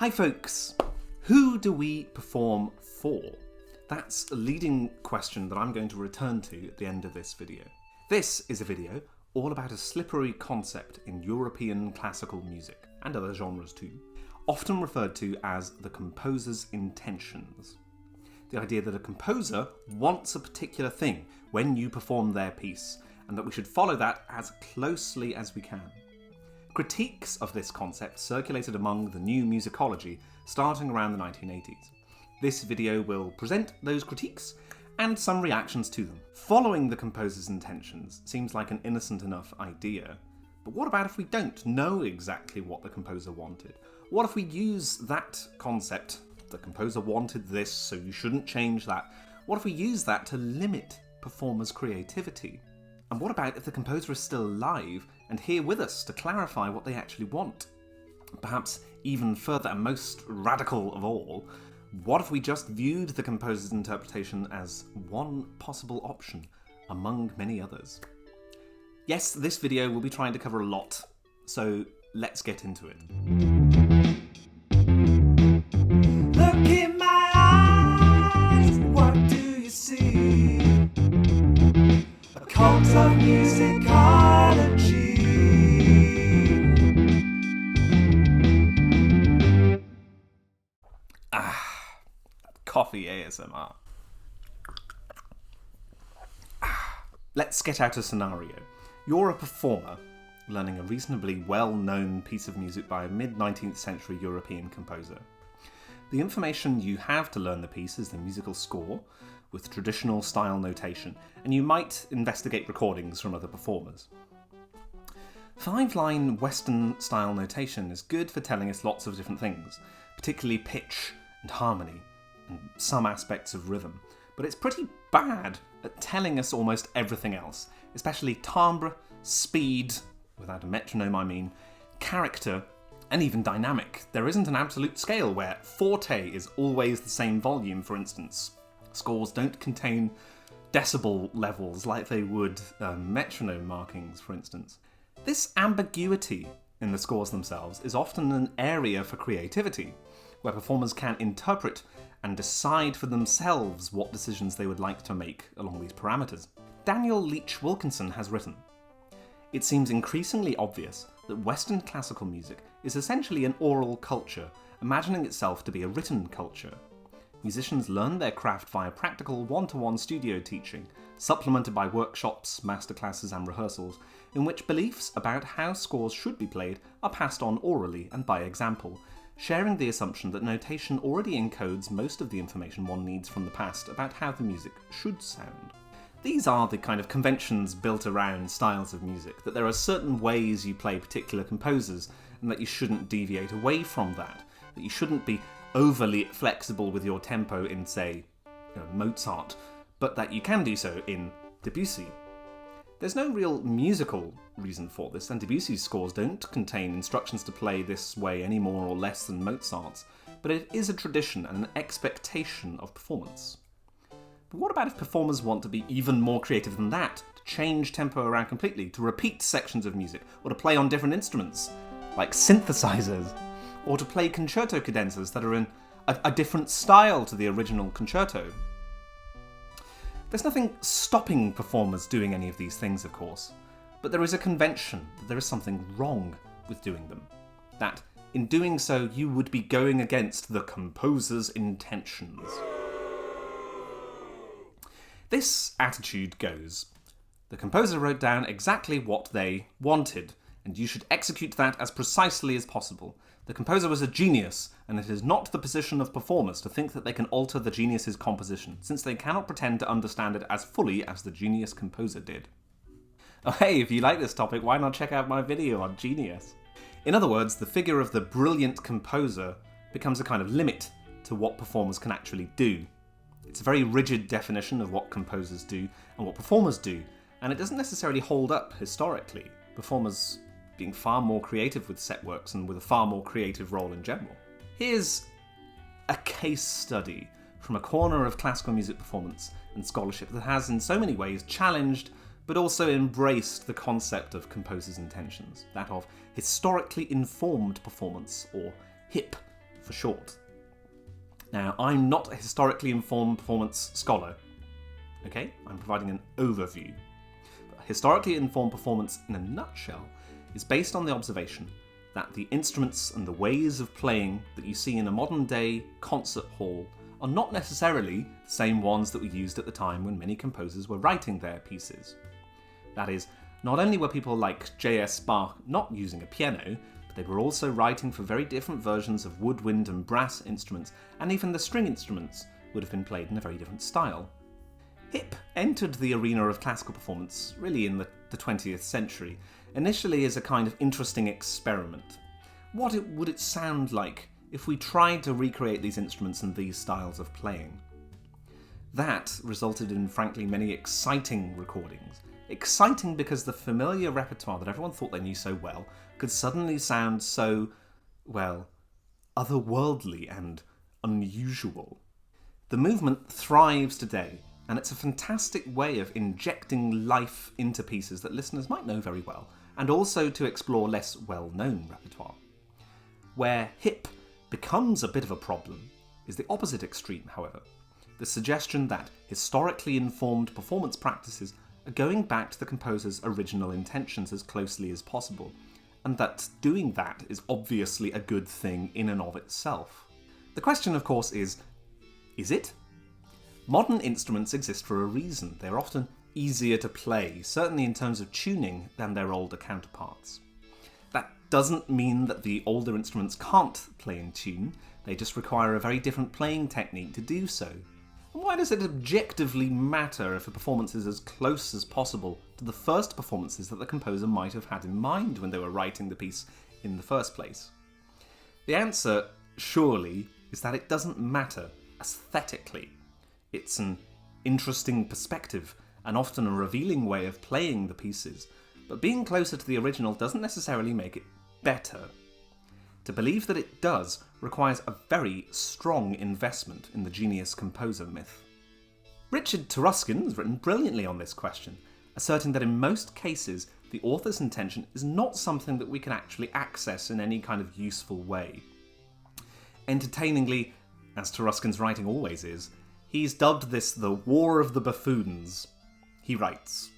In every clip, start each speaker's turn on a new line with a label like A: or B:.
A: Hi folks, who do we perform for? That's a leading question that I'm going to return to at the end of this video. This is a video all about a slippery concept in European classical music, and other genres too, often referred to as the composer's intentions. The idea that a composer wants a particular thing when you perform their piece, and that we should follow that as closely as we can. Critiques of this concept circulated among the new musicology starting around the 1980s. This video will present those critiques and some reactions to them. Following the composer's intentions seems like an innocent enough idea, but what about if we don't know exactly what the composer wanted? What if we use that concept, the composer wanted this, so you shouldn't change that, what if we use that to limit performers' creativity? And what about if the composer is still alive and here with us to clarify what they actually want? Perhaps even further and most radical of all, what if we just viewed the composer's interpretation as one possible option among many others? Yes, this video will be trying to cover a lot, so let's get into it. Look in my eyes, what do you see? A cult of musicology. Coffee ASMR. Let's get out a scenario. You're a performer learning a reasonably well-known piece of music by a mid-19th century European composer. The information you have to learn the piece is the musical score, with traditional style notation, and you might investigate recordings from other performers. 5-line Western style notation is good for telling us lots of different things, particularly pitch and harmony, and some aspects of rhythm, but it's pretty bad at telling us almost everything else, especially timbre, speed, without a metronome I mean, character, and even dynamic. There isn't an absolute scale where forte is always the same volume, for instance. Scores don't contain decibel levels like they would metronome markings, for instance. This ambiguity in the scores themselves is often an area for creativity, where performers can interpret and decide for themselves what decisions they would like to make along these parameters. Daniel Leach Wilkinson has written, "It seems increasingly obvious that Western classical music is essentially an oral culture, imagining itself to be a written culture. Musicians learn their craft via practical one-to-one studio teaching, supplemented by workshops, masterclasses and rehearsals, in which beliefs about how scores should be played are passed on orally and by example, sharing the assumption that notation already encodes most of the information one needs from the past about how the music should sound." These are the kind of conventions built around styles of music, that there are certain ways you play particular composers, and that you shouldn't deviate away from that you shouldn't be overly flexible with your tempo in, say, Mozart, but that you can do so in Debussy. There's no real musical reason for this, and Debussy's scores don't contain instructions to play this way any more or less than Mozart's, but it is a tradition and an expectation of performance. But what about if performers want to be even more creative than that, to change tempo around completely, to repeat sections of music, or to play on different instruments, like synthesizers, or to play concerto cadenzas that are in a different style to the original concerto? There's nothing stopping performers doing any of these things, of course, but there is a convention that there is something wrong with doing them, that in doing so you would be going against the composer's intentions. This attitude goes, the composer wrote down exactly what they wanted, and you should execute that as precisely as possible. The composer was a genius, and it is not the position of performers to think that they can alter the genius's composition, since they cannot pretend to understand it as fully as the genius composer did. Oh hey, if you like this topic, why not check out my video on genius? In other words, the figure of the brilliant composer becomes a kind of limit to what performers can actually do. It's a very rigid definition of what composers do and what performers do, and it doesn't necessarily hold up historically, performers being far more creative with set works and with a far more creative role in general. Here's a case study from a corner of classical music performance and scholarship that has in so many ways challenged but also embraced the concept of composers' intentions, that of historically informed performance, or HIP, for short. Now, I'm not a historically informed performance scholar, okay? I'm providing an overview. But historically informed performance, in a nutshell, is based on the observation that the instruments and the ways of playing that you see in a modern-day concert hall are not necessarily the same ones that were used at the time when many composers were writing their pieces. That is, not only were people like J.S. Bach not using a piano, but they were also writing for very different versions of woodwind and brass instruments, and even the string instruments would have been played in a very different style. Hip entered the arena of classical performance really in the 20th century, initially as a kind of interesting experiment. What would it sound like if we tried to recreate these instruments and these styles of playing? That resulted in, frankly, many exciting recordings. Exciting because the familiar repertoire that everyone thought they knew so well could suddenly sound so, well, otherworldly and unusual. The movement thrives today, and it's a fantastic way of injecting life into pieces that listeners might know very well, and also to explore less well-known repertoire. Where hip becomes a bit of a problem is the opposite extreme, however. The suggestion that historically informed performance practices are going back to the composer's original intentions as closely as possible, and that doing that is obviously a good thing in and of itself. The question, of course, is it? Modern instruments exist for a reason. They're often easier to play, certainly in terms of tuning, than their older counterparts. That doesn't mean that the older instruments can't play in tune, they just require a very different playing technique to do so. And why does it objectively matter if a performance is as close as possible to the first performances that the composer might have had in mind when they were writing the piece in the first place? The answer, surely, is that it doesn't matter aesthetically. It's an interesting perspective, and often a revealing way of playing the pieces, but being closer to the original doesn't necessarily make it better. To believe that it does requires a very strong investment in the genius composer myth. Richard Taruskin has written brilliantly on this question, asserting that in most cases the author's intention is not something that we can actually access in any kind of useful way. Entertainingly, as Taruskin's writing always is, he's dubbed this the War of the Buffoons. He writes,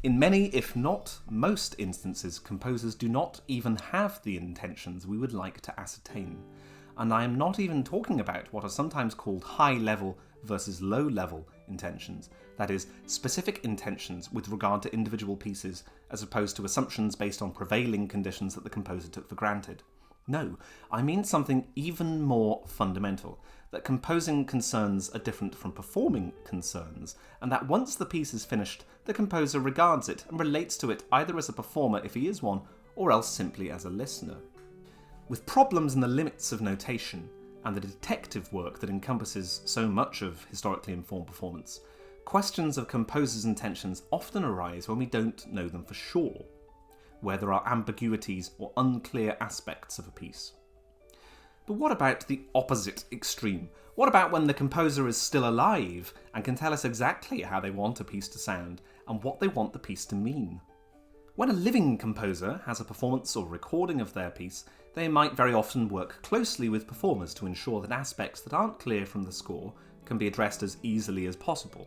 A: "In many, if not most instances, composers do not even have the intentions we would like to ascertain. And I am not even talking about what are sometimes called high-level versus low-level intentions, that is, specific intentions with regard to individual pieces, as opposed to assumptions based on prevailing conditions that the composer took for granted. No, I mean something even more fundamental, that composing concerns are different from performing concerns, and that once the piece is finished, the composer regards it and relates to it either as a performer if he is one, or else simply as a listener. With problems in the limits of notation, and the detective work that encompasses so much of historically informed performance, questions of composers' intentions often arise when we don't know them for sure, where there are ambiguities or unclear aspects of a piece. But what about the opposite extreme? What about when the composer is still alive and can tell us exactly how they want a piece to sound and what they want the piece to mean? When a living composer has a performance or recording of their piece, they might very often work closely with performers to ensure that aspects that aren't clear from the score can be addressed as easily as possible.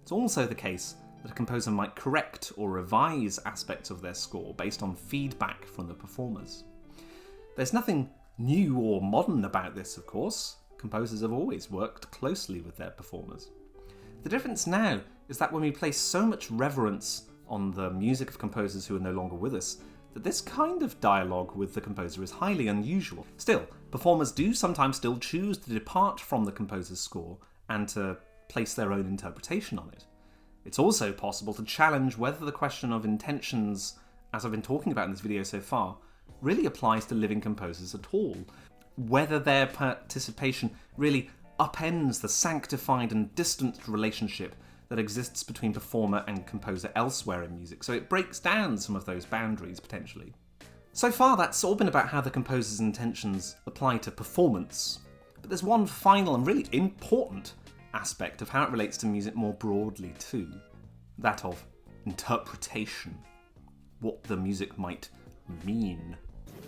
A: It's also the case that a composer might correct or revise aspects of their score based on feedback from the performers. There's nothing new or modern about this, of course. Composers have always worked closely with their performers. The difference now is that when we place so much reverence on the music of composers who are no longer with us, that this kind of dialogue with the composer is highly unusual. Still, performers do sometimes still choose to depart from the composer's score and to place their own interpretation on it. It's also possible to challenge whether the question of intentions, as I've been talking about in this video so far, really applies to living composers at all. Whether their participation really upends the sanctified and distant relationship that exists between performer and composer elsewhere in music, so it breaks down some of those boundaries potentially. So far that's all been about how the composer's intentions apply to performance, but there's one final and really important aspect of how it relates to music more broadly too, that of interpretation, what the music might mean.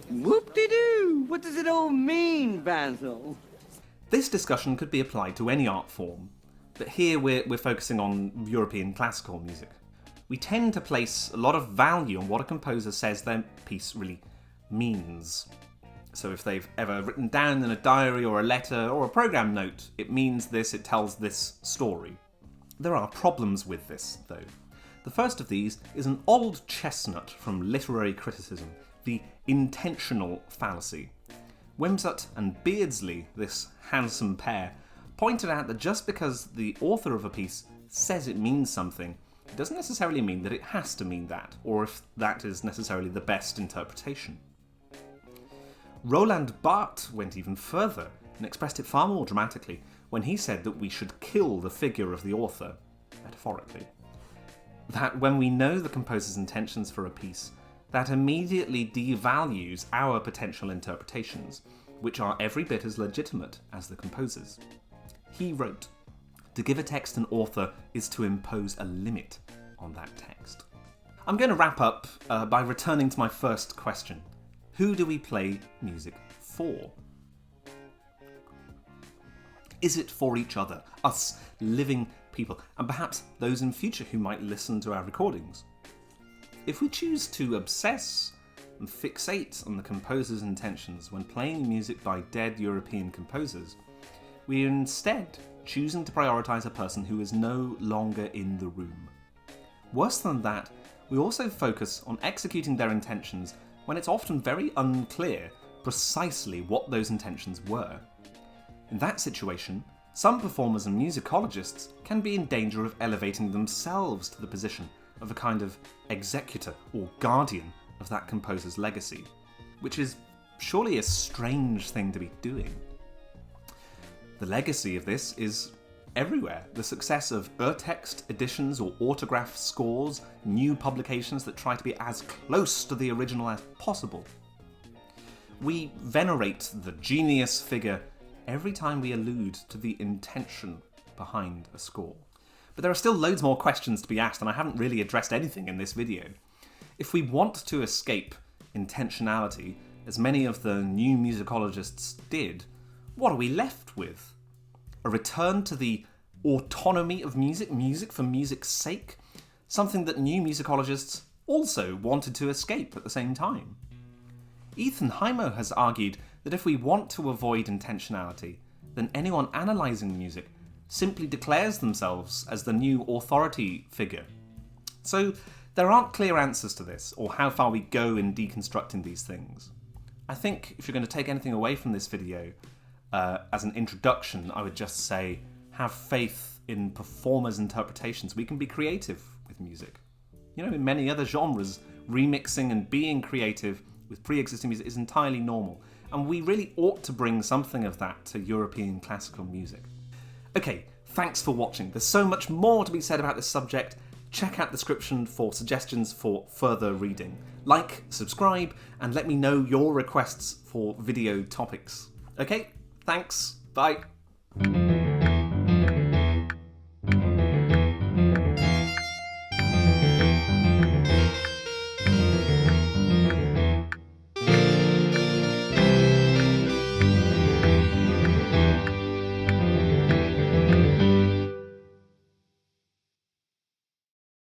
B: Whoop-de-doo! What does it all mean, Basil?
A: This discussion could be applied to any art form, but here we're focusing on European classical music. We tend to place a lot of value on what a composer says their piece really means. So if they've ever written down in a diary or a letter or a program note, it means this, it tells this story. There are problems with this, though. The first of these is an old chestnut from literary criticism, the intentional fallacy. Wimsatt and Beardsley, this handsome pair, pointed out that just because the author of a piece says it means something, it doesn't necessarily mean that it has to mean that, or if that is necessarily the best interpretation. Roland Barthes went even further and expressed it far more dramatically when he said that we should kill the figure of the author, metaphorically. That when we know the composer's intentions for a piece, that immediately devalues our potential interpretations, which are every bit as legitimate as the composer's. He wrote, "To give a text an author is to impose a limit on that text." I'm going to wrap up by returning to my first question. Who do we play music for? Is it for each other, us living people, and perhaps those in future who might listen to our recordings? If we choose to obsess and fixate on the composer's intentions when playing music by dead European composers, we are instead choosing to prioritise a person who is no longer in the room. Worse than that, we also focus on executing their intentions when it's often very unclear precisely what those intentions were. In that situation, some performers and musicologists can be in danger of elevating themselves to the position of a kind of executor or guardian of that composer's legacy, which is surely a strange thing to be doing. The legacy of this is everywhere. The success of urtext editions or autograph scores, new publications that try to be as close to the original as possible. We venerate the genius figure every time we allude to the intention behind a score. But there are still loads more questions to be asked, and I haven't really addressed anything in this video. If we want to escape intentionality, as many of the new musicologists did, what are we left with? A return to the autonomy of music, music for music's sake? Something that new musicologists also wanted to escape at the same time. Ethan Heimo has argued that if we want to avoid intentionality, then anyone analysing music simply declares themselves as the new authority figure. So there aren't clear answers to this, or how far we go in deconstructing these things. I think if you're going to take anything away from this video, as an introduction, I would just say, have faith in performers' interpretations. We can be creative with music. You know, in many other genres, remixing and being creative with pre-existing music is entirely normal, and we really ought to bring something of that to European classical music. Okay, thanks for watching. There's so much more to be said about this subject. Check out the description for suggestions for further reading. Like, subscribe, and let me know your requests for video topics. Okay, thanks, bye.